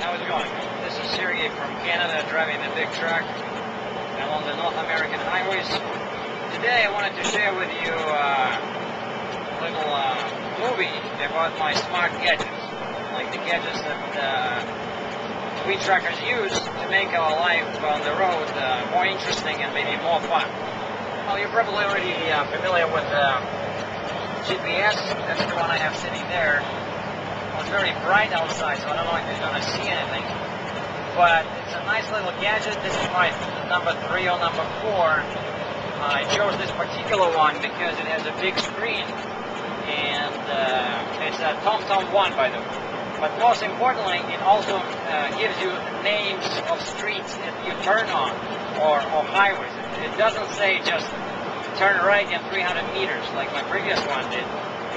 how's it going? This is Sergey from Canada driving the big truck along the North American highways. Today I wanted to share with you a little movie about my smart gadgets, like the gadgets that we truckers use to make our life on the road more interesting and maybe more fun. Well, you're probably already familiar with GPS. That's the one I have sitting there. It's very bright outside, so I don't know if you're going to see anything. But it's a nice little gadget. This is my number 3 or number 4. I chose this particular one because it has a big screen. And it's a TomTom 1, by the way. But most importantly, it also gives you names of streets that you turn on, or highways. It doesn't say just turn right in 300 meters like my previous one did,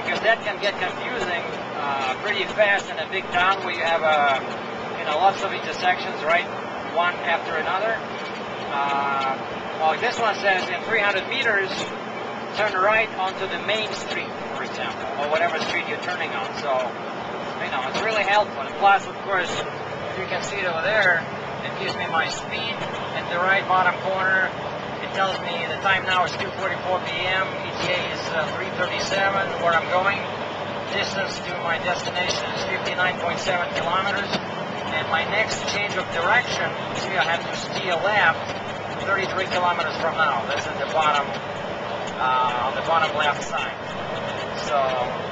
because that can get confusing pretty fast in a big town where you have lots of intersections, right, one after another. Well, this one says in 300 meters, turn right onto the main street, for example, or whatever street you're turning on. So, it's really helpful. And plus, of course, as you can see it over there, it gives me my speed in the right bottom corner. It tells me the time now is 2:44 p.m. ETA is 3:37. Where I'm going, distance to my destination is 59.7 kilometers. And my next change of direction, see, I have to steer left 33 kilometers from now. That's at the bottom, on the bottom left side. So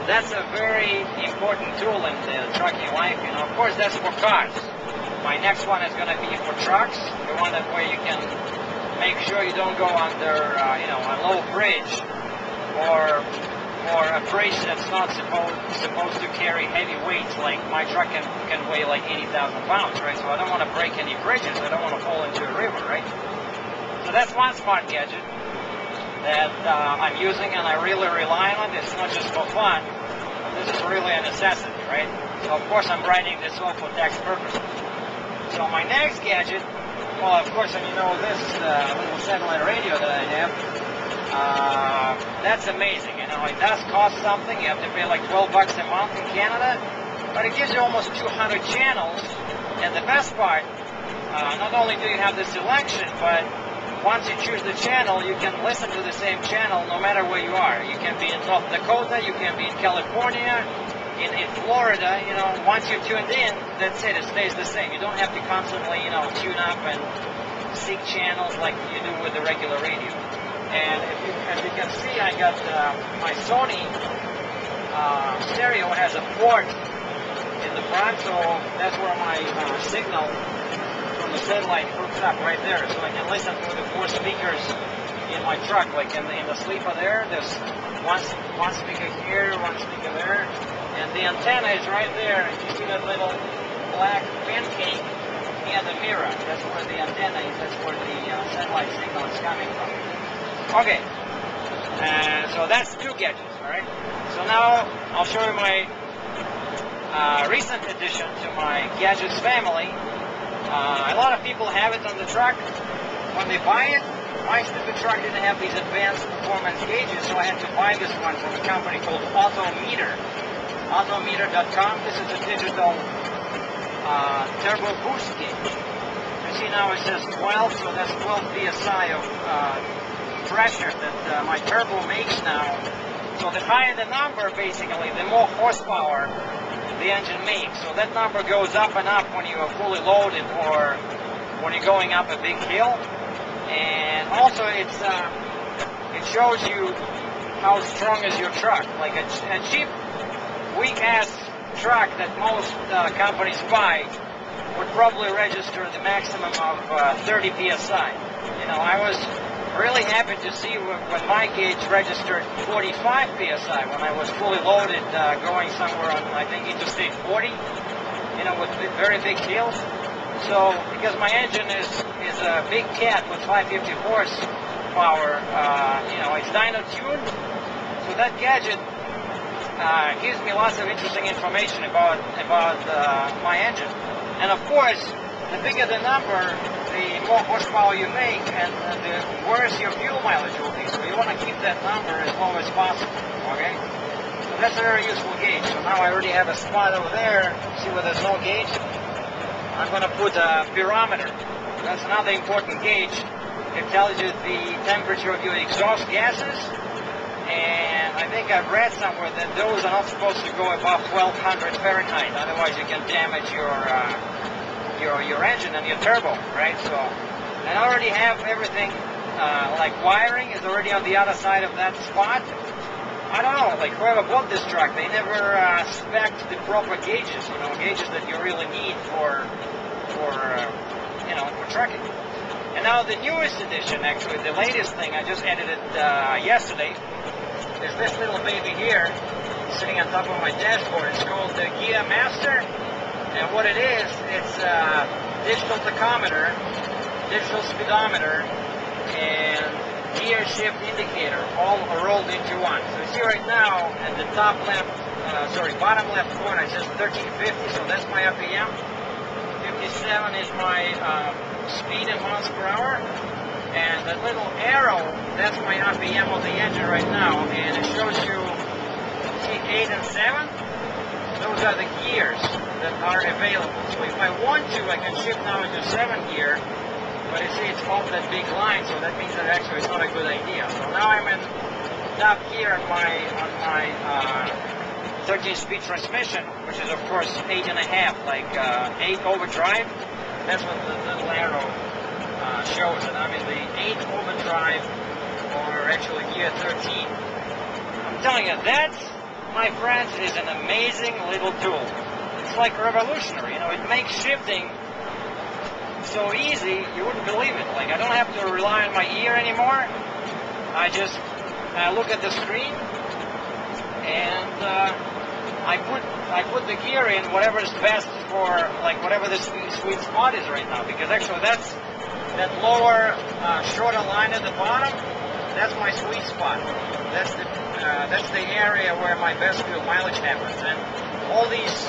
that's a very important tool in the trucking life. Of course, that's for cars. My next one is going to be for trucks. The one that where you can make sure you don't go under, a low bridge or a bridge that's not supposed to carry heavy weights. Like my truck can weigh like 80,000 pounds, right? So I don't want to break any bridges. I don't want to fall into a river, right? So that's one smart gadget that I'm using, and I really rely on it. It's not just for fun. This is really a necessity, right? So of course I'm writing this off for tax purposes. So my next gadget, well, of course, and this is the little satellite radio that I have. That's amazing. It does cost something. You have to pay like $12 a month in Canada, but it gives you almost 200 channels. And the best part, not only do you have the selection, but once you choose the channel, you can listen to the same channel no matter where you are. You can be in North Dakota, you can be in California, in Florida. Once you're tuned in, that's it. It stays the same. You don't have to constantly, tune up and seek channels like you do with the regular radio. And as you can see, I got my Sony stereo has a port in the front, so that's where my signal from the satellite hooks up right there. So I can listen to the 4 speakers in my truck, like in the sleeper there. There's one speaker here, one speaker there, and the antenna is right there. You see that little black pancake near the mirror? That's where the antenna is. That's where the satellite signal is coming from. Okay, so that's 2 gadgets, all right? So now I'll show you my recent addition to my gadgets family. A lot of people have it on the truck. When they buy it, my stupid truck didn't have these advanced performance gauges, so I had to buy this one from a company called Autometer. Autometer.com. This is a digital turbo boost gauge. You see now it says 12, so that's 12 psi of pressure that my turbo makes now. So the higher the number, basically, the more horsepower the engine makes. So that number goes up and up when you are fully loaded or when you're going up a big hill. And also it shows you how strong is your truck. Like a cheap, weak-ass truck that most companies buy would probably register the maximum of 30 psi. I was really happy to see when my gauge registered 45 psi when I was fully loaded going somewhere on, I think, Interstate 40, with very big hills. So, because my engine is a big cat with 550 horsepower, it's dyno tuned, so that gadget gives me lots of interesting information about my engine. And of course, the bigger the number, the more horsepower you make, and the worse your fuel mileage will be. So you want to keep that number as low as possible, okay? So that's a very useful gauge. So now I already have a spot over there. See where there's no gauge? I'm going to put a pyrometer. That's another important gauge. It tells you the temperature of your exhaust gases. And I think I've read somewhere that those are not supposed to go above 1200 Fahrenheit. Otherwise, you can damage your engine and your turbo, right? So, I already have everything, like wiring is already on the other side of that spot. I don't know, like whoever bought this truck, they never spec'd the proper gauges, gauges that you really need for trucking. And now the newest edition, actually, the latest thing, I just edited yesterday, is this little baby here, sitting on top of my dashboard. It's called the Gear Master, and what it is, it's a digital tachometer, digital speedometer, and gear shift indicator, all rolled into one. So you see right now, at the top left, bottom left corner, it says 1350, so that's my RPM. 57 is my speed in miles per hour. And that little arrow, that's my RPM of the engine right now, and it shows you, see, 8 and 7? Those are the gears that are available. So if I want to, I can shift now into 7 gear, but you see it's off that big line, so that means that actually it's not a good idea. So now I'm in top gear on my 13-speed transmission, which is of course 8.5, like 8 overdrive. That's what the little arrow shows, that I'm in the 8 overdrive, or actually gear 13. I'm telling you, that, my friends, is an amazing little tool. It's like revolutionary, it makes shifting so easy, you wouldn't believe it. Like, I don't have to rely on my ear anymore. I just look at the screen, and I put the gear in whatever is best for, like, whatever the sweet spot is right now, because actually that lower, shorter line at the bottom, that's my sweet spot. That's the area where my best fuel mileage happens. And all these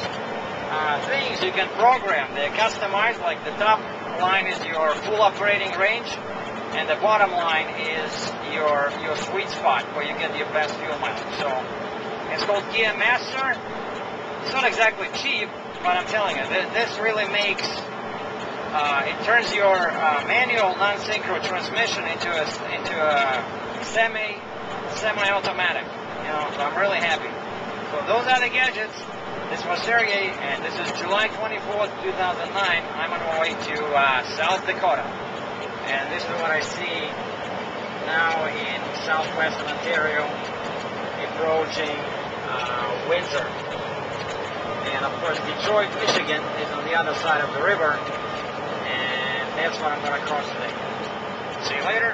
things you can program. They're customized. Like the top line is your full operating range, and the bottom line is your sweet spot where you get your best fuel mileage. So it's called Gear Master. It's not exactly cheap, but I'm telling you, this really makes. It turns your manual non-synchro transmission into a semi-automatic. So I'm really happy. So those are the gadgets. This was Sergey, and this is July 24th, 2009. I'm on my way to South Dakota, and this is what I see now in southwestern Ontario, approaching winter. And of course, Detroit, Michigan is on the other side of the river. That's what I'm going to cross today. See you later.